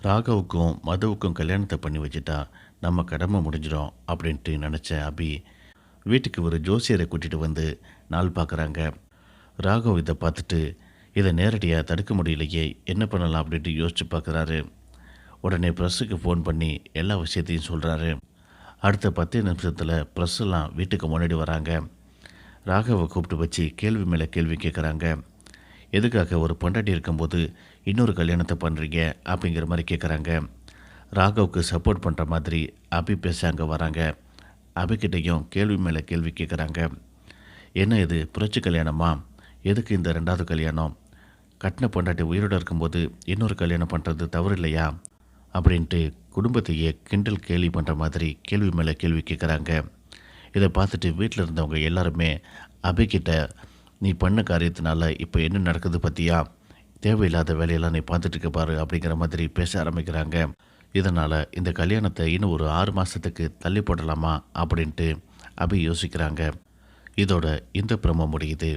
ராகவுக்கும் மதுவுக்கும் கல்யாணத்தை பண்ணி வச்சுட்டா நம்ம கடமை முடிஞ்சிடும் அப்படின்ட்டு நினச்ச அபி வீட்டுக்கு ஒரு ஜோசியரை கூட்டிகிட்டு வந்து நாள் பார்க்குறாங்க. ராகவ் இதை பார்த்துட்டு இதை நேரடியாக தடுக்க முடியலையே, என்ன பண்ணலாம் அப்படின்ட்டு யோசித்து பார்க்குறாரு. உடனே ப்ரெஸ்ஸுக்கு ஃபோன் பண்ணி எல்லா விஷயத்தையும் சொல்கிறாரு. அடுத்த 10 நிமிஷத்தில் ப்ரெஸ்ஸெல்லாம் வீட்டுக்கு முன்னாடி வராங்க. ராகவை கூப்பிட்டு வச்சு கேள்வி மேலே கேள்வி கேட்குறாங்க. எதுக்காக ஒரு பொண்டாட்டி இருக்கும்போது இன்னொரு கல்யாணத்தை பண்ணுறீங்க அப்படிங்கிற மாதிரி கேட்குறாங்க. ராகவுக்கு சப்போர்ட் பண்ணுற மாதிரி அபி பேச அங்கே வராங்க. அபிக்கிட்டையும் கேள்வி மேலே கேள்வி கேட்குறாங்க. என்ன இது புரட்சி கல்யாணமா? எதுக்கு இந்த 2வது கல்யாணம்? கட்டின பொண்டாட்டி உயிரோடு இருக்கும்போது இன்னொரு கல்யாணம் பண்ணுறது தவறு இல்லையா அப்படின்ட்டு குடும்பத்தையே கிண்டல் கேலி பண்ணுற மாதிரி கேள்வி மேலே கேள்வி கேட்குறாங்க. இதை பார்த்துட்டு வீட்டில் இருந்தவங்க எல்லாருமே அபிக்கிட்ட, நீ பண்ண காரியத்தினால இப்போ என்ன நடக்குது பற்றியா, தேவையில்லாத வேலையெல்லாம் நீ பார்த்துட்டு இருக்க பாரு அப்படிங்கிற மாதிரி பேச ஆரம்பிக்கிறாங்க. இதனால் இந்த கல்யாணத்தை இன்னும் ஒரு 6 மாதத்துக்கு தள்ளி போடலாமா அப்படின்ட்டு அபி யோசிக்கிறாங்க. இதோட இந்த ப்ரோமோ முடியுது.